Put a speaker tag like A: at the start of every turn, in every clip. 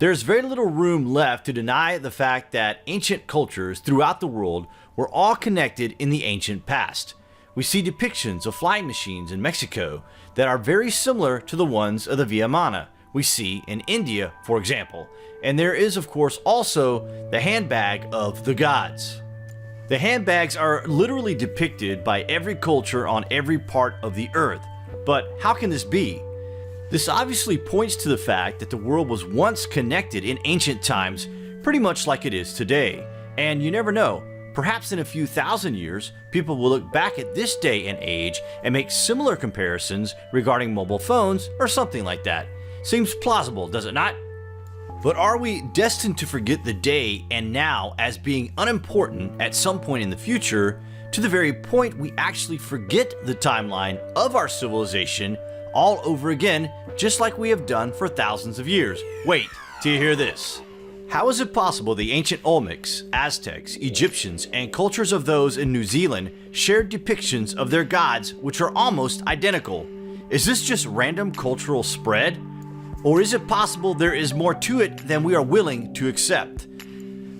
A: There's very little room left to deny the fact that ancient cultures throughout the world were all connected in the ancient past. We see depictions of flying machines in Mexico that are very similar to the ones of the Via Mana we see in India, for example. And there is, of course, also the handbag of the gods. The handbags are literally depicted by every culture on every part of the earth. But how can this be? This obviously points to the fact that the world was once connected in ancient times, pretty much like it is today. And you never know, perhaps in a few thousand years, people will look back at this day and age and make similar comparisons regarding mobile phones or something like that. Seems plausible, does it not? But are we destined to forget the day and now as being unimportant at some point in the future, to the very point we actually forget the timeline of our civilization all over again, just like we have done for thousands of years? Wait till you hear this. How is it possible the ancient Olmecs, Aztecs, Egyptians, and cultures of those in New Zealand shared depictions of their gods which are almost identical? Is this just random cultural spread? Or is it possible there is more to it than we are willing to accept?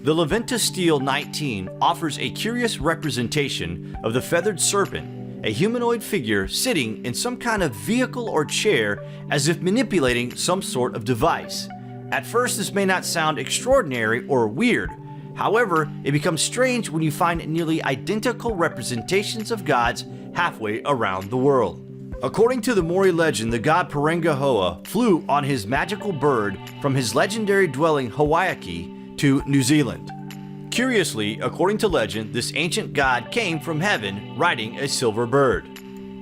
A: The Leventa Stele 19 offers a curious representation of the feathered serpent, a humanoid figure sitting in some kind of vehicle or chair as if manipulating some sort of device. At first, this may not sound extraordinary or weird. However, it becomes strange when you find nearly identical representations of gods halfway around the world. According to the Maori legend, the god Parenga flew on his magical bird from his legendary dwelling Hawaii to New Zealand. Curiously, according to legend, this ancient god came from heaven riding a silver bird.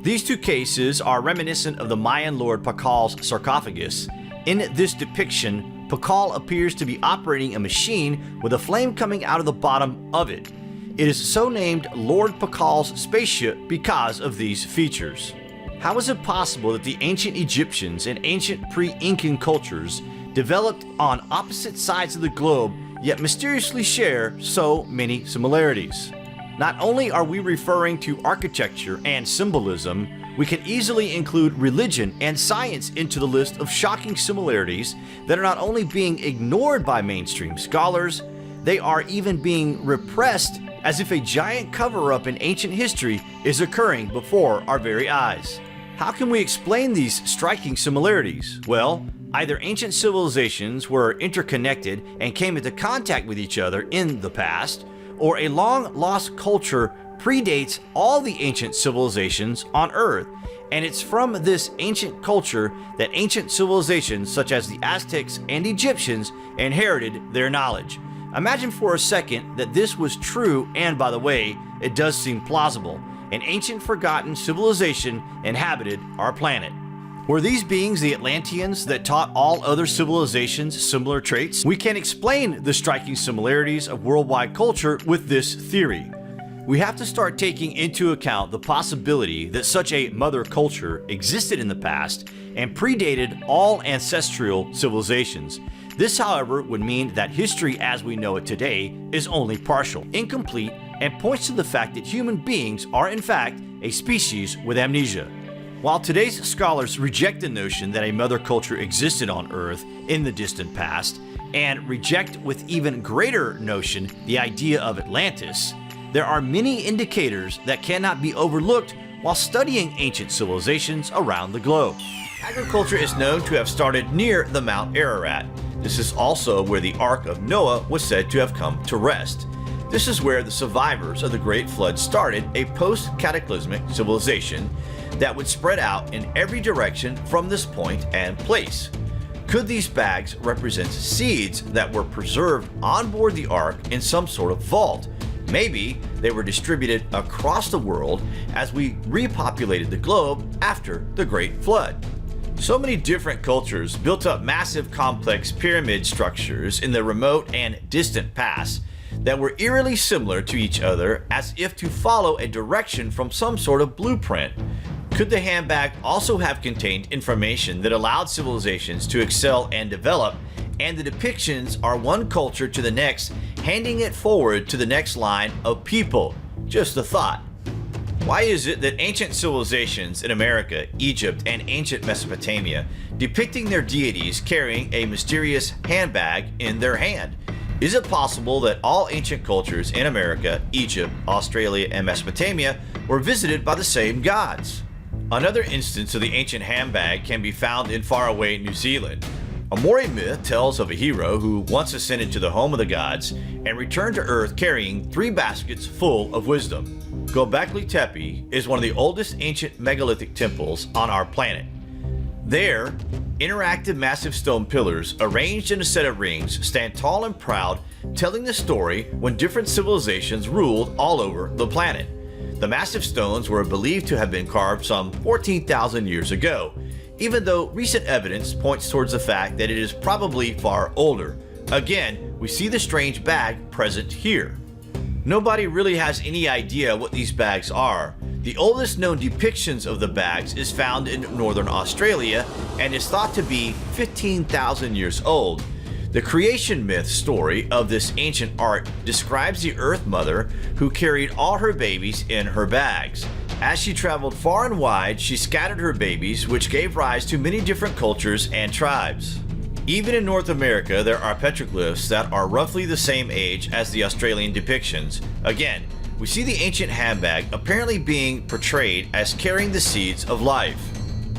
A: These two cases are reminiscent of the Mayan lord Pakal's sarcophagus. In this depiction, Pakal appears to be operating a machine with a flame coming out of the bottom of it. It is so named Lord Pakal's spaceship because of these features. How is it possible that the ancient Egyptians and ancient pre-Incan cultures developed on opposite sides of the globe yet mysteriously share so many similarities? Not only are we referring to architecture and symbolism, we can easily include religion and science into the list of shocking similarities that are not only being ignored by mainstream scholars, they are even being repressed as if a giant cover-up in ancient history is occurring before our very eyes. How can we explain these striking similarities? Well, either ancient civilizations were interconnected and came into contact with each other in the past, or a long-lost culture predates all the ancient civilizations on Earth, and it's from this ancient culture that ancient civilizations such as the Aztecs and Egyptians inherited their knowledge. Imagine for a second that this was true, and by the way, it does seem plausible. An ancient forgotten civilization inhabited our planet. Were these beings the Atlanteans that taught all other civilizations similar traits? We can explain the striking similarities of worldwide culture with this theory. We have to start taking into account the possibility that such a mother culture existed in the past and predated all ancestral civilizations. This, however, would mean that history as we know it today is only partial, incomplete, and points to the fact that human beings are in fact a species with amnesia. While today's scholars reject the notion that a mother culture existed on Earth in the distant past, and reject with even greater notion the idea of Atlantis, there are many indicators that cannot be overlooked while studying ancient civilizations around the globe. Agriculture is known to have started near the Mount Ararat. This is also where the Ark of Noah was said to have come to rest. This is where the survivors of the Great Flood started a post-cataclysmic civilization that would spread out in every direction from this point and place. Could these bags represent seeds that were preserved on board the Ark in some sort of vault? Maybe they were distributed across the world as we repopulated the globe after the Great Flood. So many different cultures built up massive complex pyramid structures in the remote and distant past that were eerily similar to each other as if to follow a direction from some sort of blueprint. Could the handbag also have contained information that allowed civilizations to excel and develop, and the depictions are one culture to the next, handing it forward to the next line of people? Just a thought. Why is it that ancient civilizations in America, Egypt, and ancient Mesopotamia depicting their deities carrying a mysterious handbag in their hand? Is it possible that all ancient cultures in America, Egypt, Australia, and Mesopotamia were visited by the same gods? Another instance of the ancient handbag can be found in faraway New Zealand. A Maori myth tells of a hero who once ascended to the home of the gods and returned to Earth carrying 3 baskets full of wisdom. Göbekli Tepe is one of the oldest ancient megalithic temples on our planet. There, interactive massive stone pillars arranged in a set of rings stand tall and proud, telling the story when different civilizations ruled all over the planet. The massive stones were believed to have been carved some 14,000 years ago, even though recent evidence points towards the fact that it is probably far older. Again, we see the strange bag present here. Nobody really has any idea what these bags are. The oldest known depictions of the bags is found in northern Australia and is thought to be 15,000 years old. The creation myth story of this ancient art describes the Earth Mother who carried all her babies in her bags. As she traveled far and wide, she scattered her babies, which gave rise to many different cultures and tribes. Even in North America, there are petroglyphs that are roughly the same age as the Australian depictions. Again, we see the ancient handbag apparently being portrayed as carrying the seeds of life.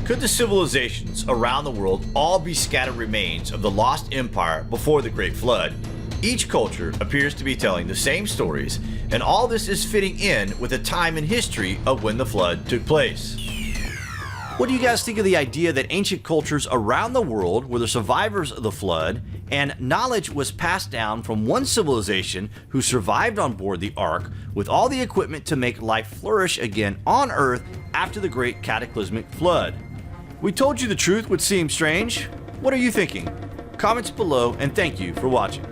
A: Could the civilizations around the world all be scattered remains of the lost empire before the Great Flood? Each culture appears to be telling the same stories, and all this is fitting in with the time in history of when the flood took place. What do you guys think of the idea that ancient cultures around the world were the survivors of the flood, and knowledge was passed down from one civilization who survived on board the Ark with all the equipment to make life flourish again on Earth after the great cataclysmic flood? We told you the truth would seem strange. What are you thinking? Comments below, and thank you for watching.